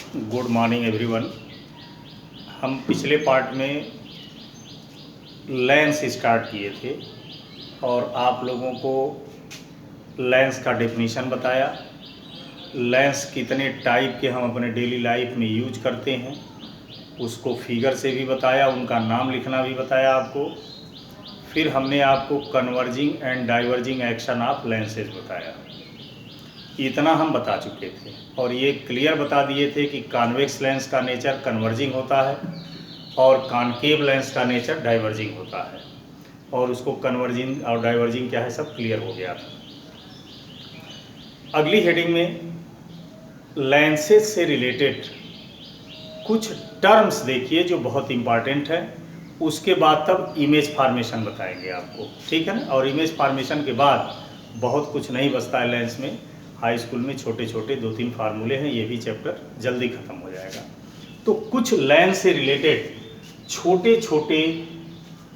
Good morning everyone. हम पिछले part में लेंस स्टार्ट किए थे और आप लोगों को लेंस का डेफिनेशन बताया। लेंस कितने टाइप के हम अपने डेली लाइफ में यूज करते हैं उसको फिगर से भी बताया, उनका नाम लिखना भी बताया आपको। फिर हमने आपको converging and diverging action of lenses बताया। इतना हम बता चुके थे और ये क्लियर बता दिए थे कि कॉन्वेक्स लेंस का नेचर कन्वर्जिंग होता है और कॉनकेव लेंस का नेचर डाइवर्जिंग होता है, और उसको कन्वर्जिंग और डाइवर्जिंग क्या है सब क्लियर हो गया था। अगली हेडिंग में लेंसेज से रिलेटेड कुछ टर्म्स देखिए जो बहुत इंपॉर्टेंट है। उसके बाद तब इमेज फार्मेशन बताएंगे आपको, ठीक है ना। और इमेज फार्मेशन के बाद बहुत कुछ नहीं बचता है लेंस में। हाई स्कूल में छोटे छोटे 2-3 फार्मूले हैं, ये भी चैप्टर जल्दी ख़त्म हो जाएगा। तो कुछ लेंस से रिलेटेड छोटे छोटे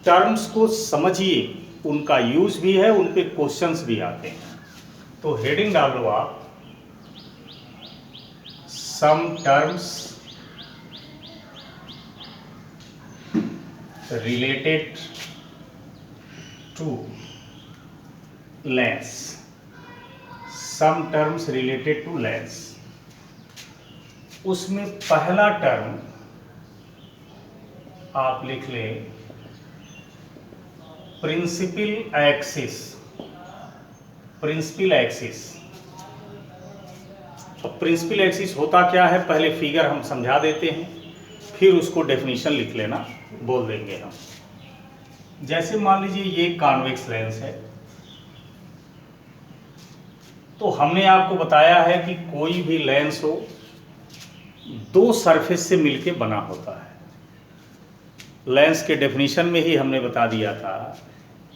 टर्म्स को समझिए, उनका यूज भी है, उन पे क्वेश्चंस भी आते हैं। तो हेडिंग डाल लो आप, some terms related to lens. Some terms related to lens. उसमें पहला टर्म आप लिख लें प्रिंसिपल एक्सिस। Principal axis. अब प्रिंसिपल एक्सिस होता क्या है पहले फिगर हम समझा देते हैं, फिर उसको डेफिनेशन लिख लेना, बोल देंगे हम। जैसे मान लीजिए ये कॉन्वेक्स लेंस है, तो हमने आपको बताया है कि कोई भी लेंस हो दो सरफेस से मिलके बना होता है। लेंस के डेफिनेशन में ही हमने बता दिया था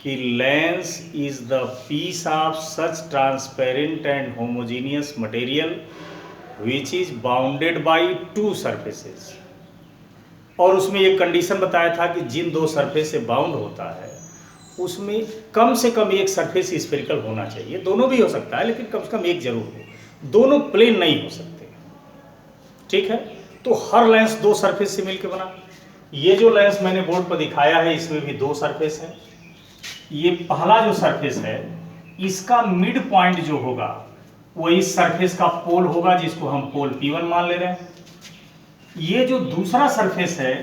कि lens is the piece of such transparent and homogeneous material which is bounded by two surfaces. और उसमें एक कंडीशन बताया था कि जिन दो सरफेस से बाउंड होता है उसमें कम से कम एक सरफेस स्फेरिकल होना चाहिए। दोनों भी हो सकता है लेकिन कम से कम एक जरूर हो, दोनों प्लेन नहीं हो सकते, ठीक है। तो हर लेंस दो सरफेस से मिलकर बना। ये जो लेंस मैंने बोर्ड पर दिखाया है इसमें भी दो सरफेस है। ये पहला जो सरफेस है इसका मिड पॉइंट जो होगा वो इस सरफेस का पोल होगा, जिसको हम पोल P1 मान ले रहे हैं। ये जो दूसरा सरफेस है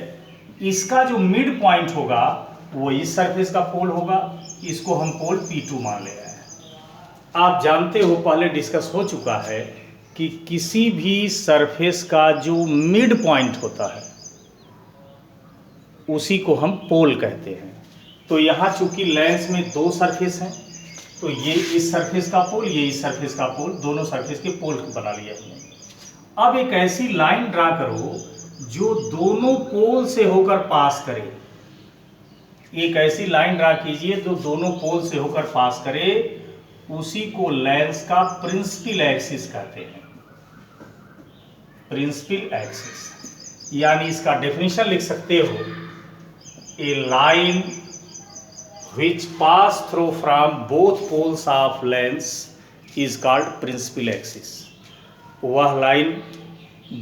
इसका जो मिड पॉइंट होगा वो इस सरफेस का पोल होगा, इसको हम पोल P2 मान ले रहे हैं। आप जानते हो पहले डिस्कस हो चुका है कि किसी भी सरफेस का जो मिड पॉइंट होता है उसी को हम पोल कहते हैं। तो यहाँ चूंकि लेंस में दो सरफेस हैं तो ये इस सरफेस का पोल, ये इस सरफेस का पोल, दोनों सरफेस के पोल बना लिया हमने। अब एक ऐसी लाइन ड्रा करो जो दोनों पोल से होकर पास करे। एक ऐसी लाइन ड्रा कीजिए जो दोनों पोल से होकर पास करे, उसी को लेंस का प्रिंसिपल एक्सिस कहते हैं। प्रिंसिपल एक्सिस यानी इसका डेफिनेशन लिख सकते हो, ए line which pass through from both poles of lens is called principal axis। वह लाइन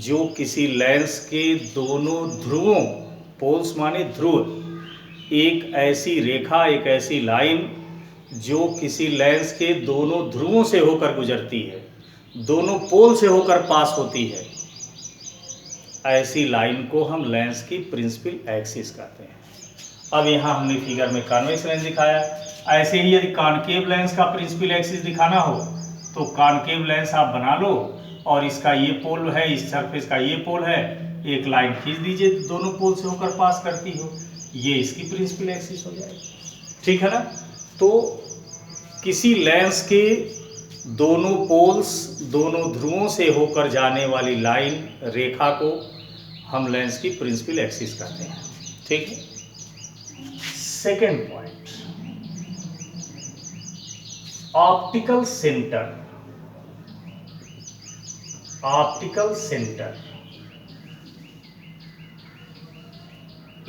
जो किसी लेंस के दोनों ध्रुवों, पोल्स माने ध्रुव, एक ऐसी रेखा, एक ऐसी लाइन जो किसी लेंस के दोनों ध्रुवों से होकर गुजरती है, दोनों पोल से होकर पास होती है, ऐसी लाइन को हम लेंस की प्रिंसिपल एक्सिस कहते हैं। अब यहाँ हमने फिगर में कॉन्वेक्स लेंस दिखाया। ऐसे ही यदि कॉनकेव लेंस का प्रिंसिपल एक्सिस दिखाना हो तो कॉनकेव लेंस आप बना लो और इसका ये पोल है, इस सरफेस का ये पोल है, एक लाइन खींच दीजिए दोनों पोल से होकर पास करती हो, ये इसकी प्रिंसिपल एक्सिस हो जाएगी, ठीक है ना। तो किसी लेंस के दोनों पोल्स, दोनों ध्रुवों से होकर जाने वाली लाइन, रेखा को हम लेंस की प्रिंसिपल एक्सिस कहते हैं, ठीक है। Second point, optical centre. Optical centre,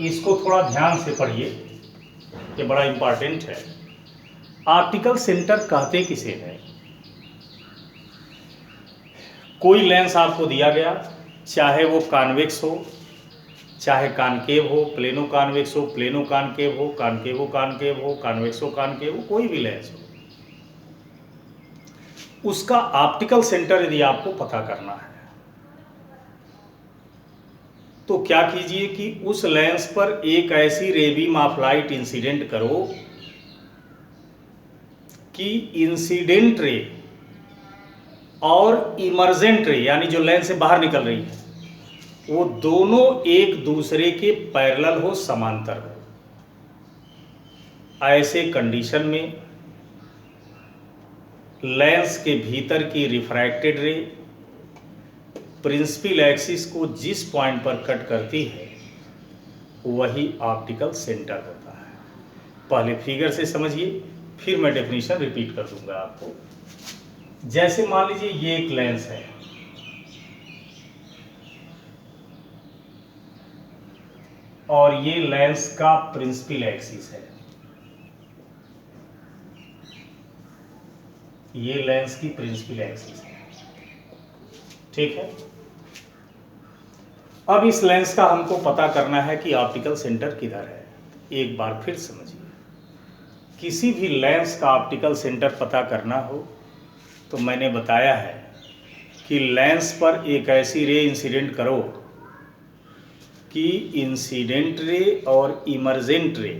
इसको थोड़ा ध्यान से पढ़िए, ये बड़ा इंपॉर्टेंट है। ऑप्टिकल सेंटर कहते किसे हैं? कोई लेंस आपको दिया गया, चाहे वो कॉन्वेक्स हो, चाहे कॉनकेव हो, प्लेनो कॉन्वेक्स हो, प्लेनो कॉनकेव हो, कॉनकेवो कॉनकेव हो, कॉन्वेक्सो कॉनकेव हो, कोई भी लेंस हो, उसका ऑप्टिकल सेंटर यदि आपको पता करना है तो क्या कीजिए कि उस लेंस पर एक ऐसी रे बीम ऑफ लाइट इंसिडेंट करो कि इंसिडेंट रे और इमर्जेंट रे, यानी जो लेंस से बाहर निकल रही है, वो दोनों एक दूसरे के पैरेलल हो, समांतर हो। ऐसे कंडीशन में लेंस के भीतर की रिफ्रैक्टेड रे प्रिंसिपल एक्सिस को जिस पॉइंट पर कट करती है वही ऑप्टिकल सेंटर होता है। पहले फिगर से समझिए, फिर मैं डेफिनेशन रिपीट कर दूंगा आपको। जैसे मान लीजिए ये एक लेंस है, और ये लेंस का प्रिंसिपल एक्सिस है, ये लेंस की प्रिंसिपल एक्सिस है, ठीक है। अब इस लेंस का हमको पता करना है कि ऑप्टिकल सेंटर किधर है। एक बार फिर समझिए, किसी भी लेंस का ऑप्टिकल सेंटर पता करना हो तो मैंने बताया है कि लेंस पर एक ऐसी रे इंसिडेंट करो कि इंसिडेंट रे और इमर्जेंट रे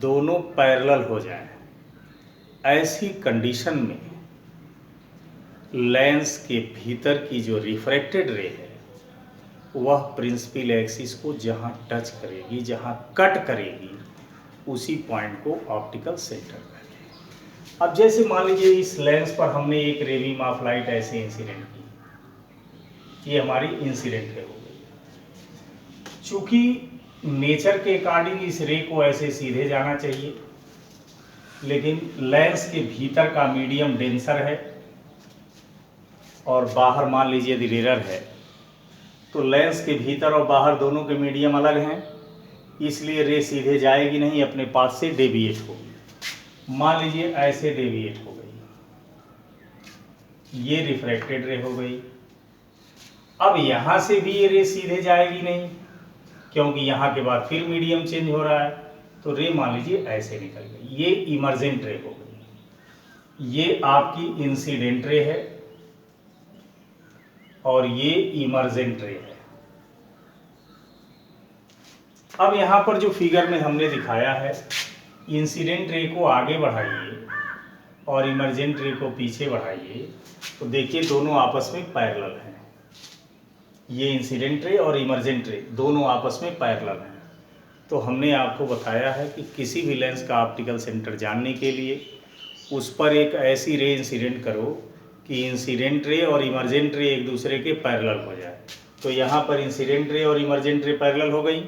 दोनों पैरेलल हो जाएं। ऐसी कंडीशन में लेंस के भीतर की जो रिफ्रैक्टेड रे है वह प्रिंसिपल एक्सिस को जहां टच करेगी, जहां कट करेगी, उसी पॉइंट को ऑप्टिकल सेंटर कहते हैं। अब जैसे मान लीजिए इस लेंस पर हमने एक रे बीम ऑफ लाइट ऐसे इंसिडेंट की, ये हमारी इंसिडेंट रे हो गई। चूंकि नेचर के अकॉर्डिंग इस रे को ऐसे सीधे जाना चाहिए, लेकिन लेंस के भीतर का मीडियम डेंसर है और बाहर मान लीजिए यदि रेयर है, तो लेंस के भीतर और बाहर दोनों के मीडियम अलग हैं, इसलिए रे सीधे जाएगी नहीं, अपने पाथ से डेविएट होगी। मान लीजिए ऐसे डेविएट हो गई, ये रिफ्रैक्टेड रे हो गई। अब यहां से भी ये रे सीधे जाएगी नहीं, क्योंकि यहां के बाद फिर मीडियम चेंज हो रहा है, तो रे मान लीजिए ऐसे निकल गई, ये इमर्जेंट रे हो गई। ये आपकी इंसिडेंट रे है और ये इमर्जेंट रे है। अब यहां पर जो फिगर में हमने दिखाया है, इंसिडेंट रे को आगे बढ़ाइए और इमर्जेंट रे को पीछे बढ़ाइए, तो देखिए दोनों आपस में पैरेलल हैं। ये इंसिडेंट रे और इमर्जेंट रे दोनों आपस में पैरेलल हैं। तो हमने आपको बताया है कि किसी भी लेंस का ऑप्टिकल सेंटर जानने के लिए उस पर एक ऐसी रे इंसिडेंट करो कि इंसिडेंट रे और इमर्जेंट रे एक दूसरे के पैरेलल हो जाए। तो यहाँ पर इंसिडेंट रे और इमर्जेंट रे पैरेलल हो गई।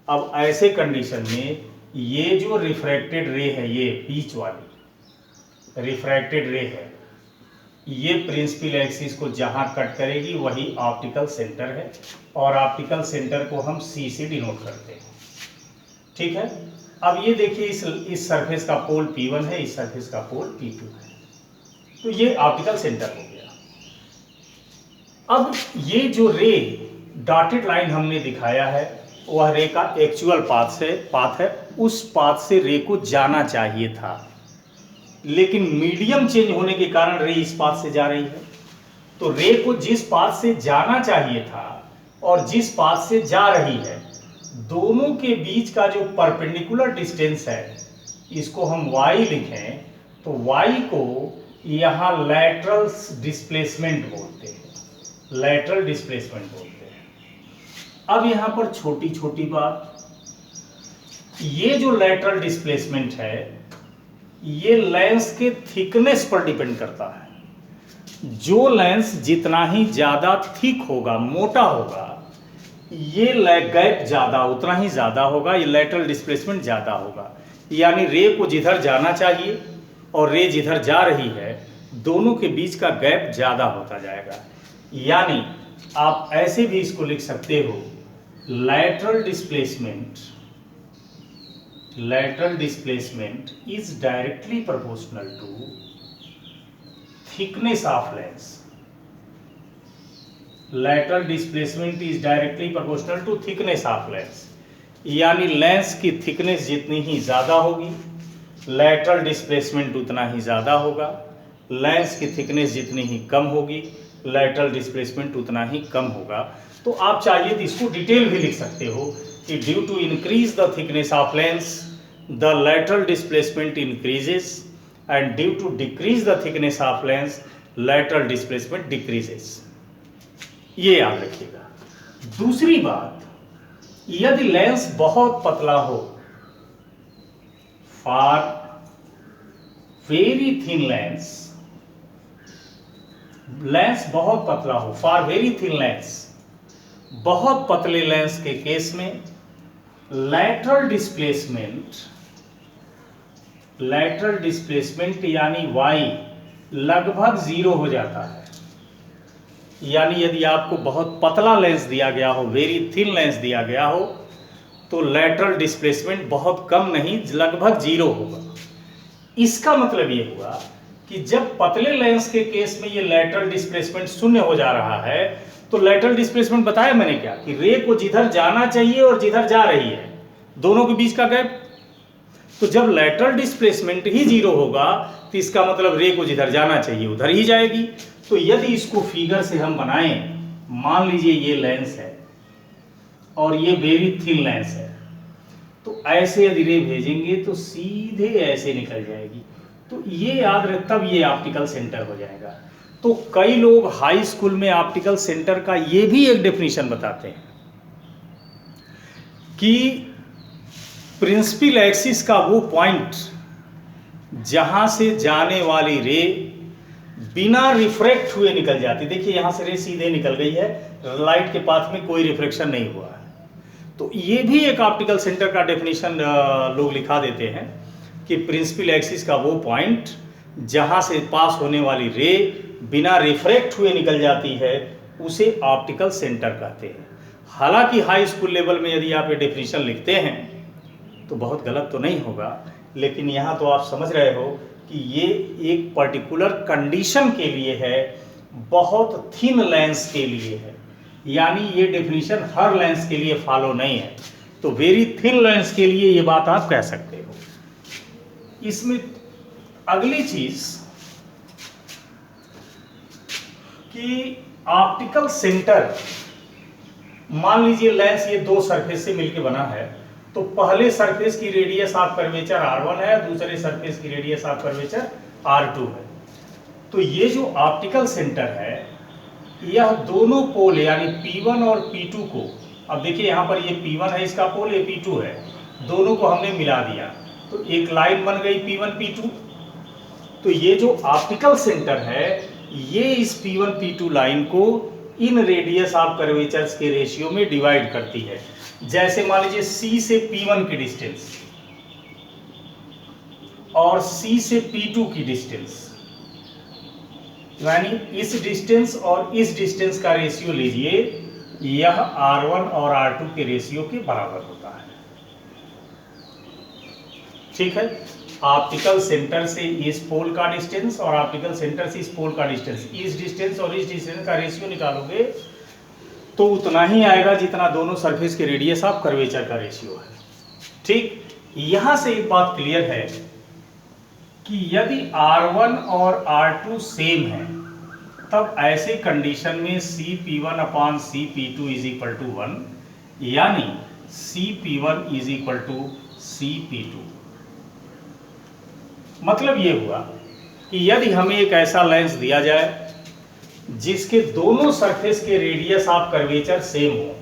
अब ऐसे कंडीशन में ये जो रिफ्रैक्टेड रे है, ये बीच वाली रिफ्रैक्टेड रे है, ये प्रिंसिपल एक्सिस को जहां कट करेगी वही ऑप्टिकल सेंटर है, और ऑप्टिकल सेंटर को हम सी से डिनोट करते हैं, ठीक है। अब ये देखिए इस सरफेस का पोल P1 है, इस सरफेस का पोल P2 है, तो ये ऑप्टिकल सेंटर हो गया। अब ये जो रे डॉटेड लाइन हमने दिखाया है वह रे का एक्चुअल पाथ है, उस पाथ से रे को जाना चाहिए था, लेकिन मीडियम चेंज होने के कारण रे इस पाथ से जा रही है। तो रे को जिस पाथ से जाना चाहिए था और जिस पाथ से जा रही है, दोनों के बीच का जो परपेंडिकुलर डिस्टेंस है, इसको हम y लिखें तो y को यहाँ लैटरल डिस्प्लेसमेंट बोलते हैं, लैटरल डिस्प्लेसमेंट बोलते हैं। अब यहाँ पर छोटी छोटी बात, ये जो लैटरल डिस्प्लेसमेंट है ये लेंस के थिकनेस पर डिपेंड करता है। जो लेंस जितना ही ज्यादा थिक होगा, मोटा होगा, ये गैप ज्यादा उतना ही ज्यादा होगा, ये लैटरल डिस्प्लेसमेंट ज्यादा होगा। यानी रे को जिधर जाना चाहिए और रे जिधर जा रही है, दोनों के बीच का गैप ज्यादा होता जाएगा। यानी आप ऐसे भी इसको लिख सकते हो, lateral displacement is directly proportional to thickness of lens, lateral displacement is directly proportional to thickness of lens, यानी लेंस की थिकनेस जितनी ही ज़्यादा होगी लैटरल डिस्प्लेसमेंट उतना ही ज़्यादा होगा, लेंस की थिकनेस जितनी ही कम होगी लैटरल डिस्प्लेसमेंट उतना ही कम होगा। तो आप चाहिए तो इसको डिटेल भी लिख सकते हो कि due to increase the thickness of lens the lateral displacement increases and due to decrease the thickness of lens lateral displacement decreases. ये याद रखिएगा। दूसरी बात, यदि लेंस बहुत पतला हो, for very thin lens, lens बहुत पतला हो, फॉर वेरी थिन लेंस, बहुत पतले लेंस के केस में लैटरल डिस्प्लेसमेंट यानी y लगभग 0 हो जाता है। यानी यदि आपको बहुत पतला लेंस दिया गया हो, वेरी थिन लेंस दिया गया हो, तो लैटरल डिस्प्लेसमेंट बहुत कम नहीं लगभग 0 होगा। इसका मतलब ये हुआ कि जब पतले लेंस के केस में ये लैटरल डिस्प्लेसमेंट 0 हो जा रहा है, तो लैटरल डिस्प्लेसमेंट बताया मैंने क्या कि रे को जिधर जाना चाहिए और जिधर जा रही है दोनों के बीच का गैप। तो जब लैटरल डिस्प्लेसमेंट ही 0 होगा तो इसका मतलब रे को जिधर जाना चाहिए उधर ही जाएगी। तो यदि इसको फिगर से हम बनाएं, मान लीजिए ये लेंस है और ये वेरी थिन लेंस है, तो ऐसे यदि रे भेजेंगे तो सीधे ऐसे निकल जाएगी। तो ये याद रख, तब ये ऑप्टिकल सेंटर हो जाएगा। तो कई लोग हाई स्कूल में ऑप्टिकल सेंटर का ये भी एक डेफिनेशन बताते हैं कि प्रिंसिपल एक्सिस का वो पॉइंट जहां से जाने वाली रे बिना रिफ्रैक्ट हुए निकल जाती। देखिए यहां से रे सीधे निकल गई है, लाइट के पाथ में कोई रिफ्लेक्शन नहीं हुआ है। तो ये भी एक ऑप्टिकल सेंटर का डेफिनेशन लोग लिखा देते हैं कि प्रिंसिपल एक्सिस का वो पॉइंट जहां से पास होने वाली रे बिना रिफ्रैक्ट हुए निकल जाती है उसे ऑप्टिकल सेंटर कहते हैं। हालांकि हाई स्कूल लेवल में यदि आप ये डेफिनेशन लिखते हैं तो बहुत गलत तो नहीं होगा, लेकिन यहाँ तो आप समझ रहे हो कि ये एक पर्टिकुलर कंडीशन के लिए है, बहुत थिन लेंस के लिए है, यानी ये डेफिनेशन हर लेंस के लिए फॉलो नहीं है। तो वेरी थिन लेंस के लिए ये बात आप कह सकते हो। इसमें अगली चीज कि ऑप्टिकल सेंटर, मान लीजिए लेंस ये दो सरफेस से मिलकर बना है, तो पहले सरफेस की रेडियस ऑफ कर्वेचर r1 है, दूसरे सरफेस की रेडियस ऑफ कर्वेचर r2 है। तो ये जो ऑप्टिकल सेंटर है यह दोनों पोल यानी P1 और P2 को, अब देखिए यहाँ पर ये P1 है इसका पोल, ये P2 है, दोनों को हमने मिला दिया तो एक लाइन बन गई P1 P2। तो ये जो ऑप्टिकल सेंटर है ये इस P1 P2 लाइन को इन रेडियस ऑफ कर्वेचर्स के रेशियो में डिवाइड करती है। जैसे मान लीजिए C से P1 की डिस्टेंस और C से P2 की डिस्टेंस, यानी इस डिस्टेंस और इस डिस्टेंस का रेशियो लीजिए, यह R1 और R2 के रेशियो के बराबर होता है। ठीक है, ऑप्टिकल सेंटर से इस पोल का डिस्टेंस और ऑप्टिकल सेंटर से इस पोल का डिस्टेंस, इस डिस्टेंस और इस डिस्टेंस का रेशियो निकालोगे तो उतना ही आएगा जितना दोनों सरफेस के रेडियस ऑफ कर्वेचर का रेशियो है। ठीक, यहां से एक बात क्लियर है कि यदि R1 और R2 सेम है तब ऐसे कंडीशन में CP1 upon CP2 is equal to 1, यानी CP1 is equal to CP2। मतलब ये हुआ कि यदि हमें एक ऐसा लेंस दिया जाए जिसके दोनों सरफेस के रेडियस ऑफ कर्वेचर सेम हो,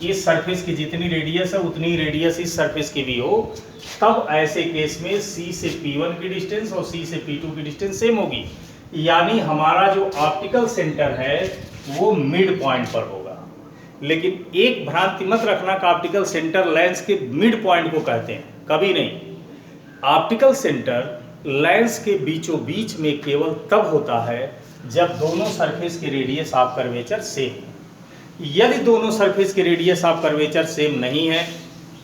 इस सरफेस की जितनी रेडियस है उतनी रेडियस इस सरफेस की भी हो, तब ऐसे केस में C से P1 की डिस्टेंस और C से P2 की डिस्टेंस सेम होगी, यानी हमारा जो ऑप्टिकल सेंटर है वो मिड पॉइंट पर होगा। लेकिन एक भ्रांति मत रखना कि ऑप्टिकल सेंटर लेंस के मिड पॉइंट को कहते हैं, कभी नहीं। ऑप्टिकल सेंटर लेंस के बीचों बीच में केवल तब होता है जब दोनों सरफेस के रेडियस ऑफ कर्वेचर सेम। यदि दोनों सरफेस के रेडियस ऑफ कर्वेचर सेम नहीं है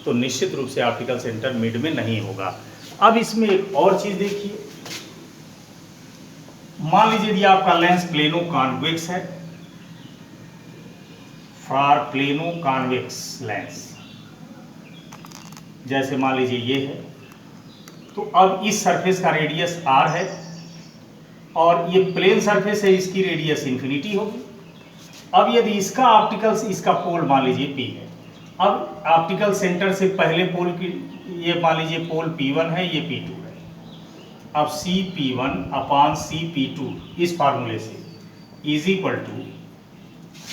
तो निश्चित रूप से ऑप्टिकल सेंटर मिड में नहीं होगा। अब इसमें एक और चीज देखिए, मान लीजिए यदि आपका लेंस प्लेनो कॉन्वेक्स है फॉर प्लेनो कॉन्वेक्स लेंस। जैसे मान लीजिए ये है, तो अब इस सरफेस का रेडियस r है और ये प्लेन सरफेस है, इसकी रेडियस इन्फिनिटी होगी। अब यदि इसका ऑप्टिकल, इसका पोल मान लीजिए P है, अब ऑप्टिकल सेंटर से पहले पोल की, ये मान लीजिए पोल P1 है, ये P2 है। अब CP1 अपान CP2 इस फार्मूले से is equal to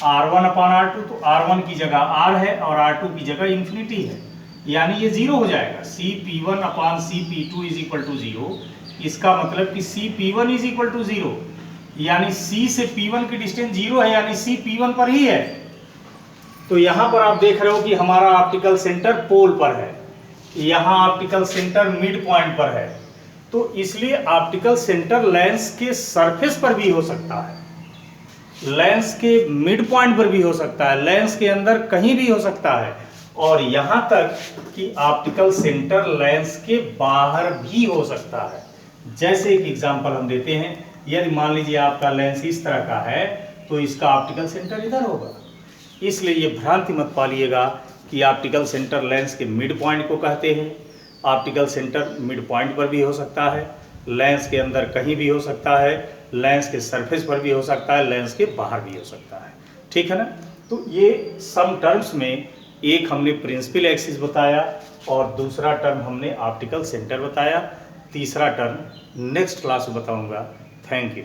R1 upon R2, तो R1 की जगह R है और R2 की जगह इन्फिनिटी है, यानी ये जीरो हो जाएगा। CP1 upon CP2 is equal to zero. इसका मतलब कि CP1 is equal to zero, यानी C से P1 की डिस्टेंस जीरो है, यानी C P1 पर ही है। तो यहां पर आप देख रहे हो कि हमारा ऑप्टिकल सेंटर पोल पर है, यहां ऑप्टिकल सेंटर मिड पॉइंट पर है, तो इसलिए ऑप्टिकल सेंटर लेंस के सरफेस पर भी हो सकता है, लेंस के मिड पॉइंट पर भी हो सकता है, लेंस के अंदर कहीं भी हो सकता है, और यहां तक कि ऑप्टिकल सेंटर लेंस के बाहर भी हो सकता है। जैसे एक एग्जांपल हम देते हैं, यदि मान लीजिए आपका लेंस इस तरह का है तो इसका ऑप्टिकल सेंटर इधर होगा। इसलिए ये भ्रांति मत पालिएगा कि ऑप्टिकल सेंटर लेंस के मिड पॉइंट को कहते हैं। ऑप्टिकल सेंटर मिड पॉइंट पर भी हो सकता है, लेंस के अंदर कहीं भी हो सकता है, लेंस के सरफेस पर भी हो सकता है, लेंस के बाहर भी हो सकता है। ठीक है ना। तो ये सम टर्म्स में एक हमने प्रिंसिपल एक्सिस बताया और दूसरा टर्म हमने ऑप्टिकल सेंटर बताया, तीसरा टर्म नेक्स्ट क्लास में बताऊंगा। Thank you.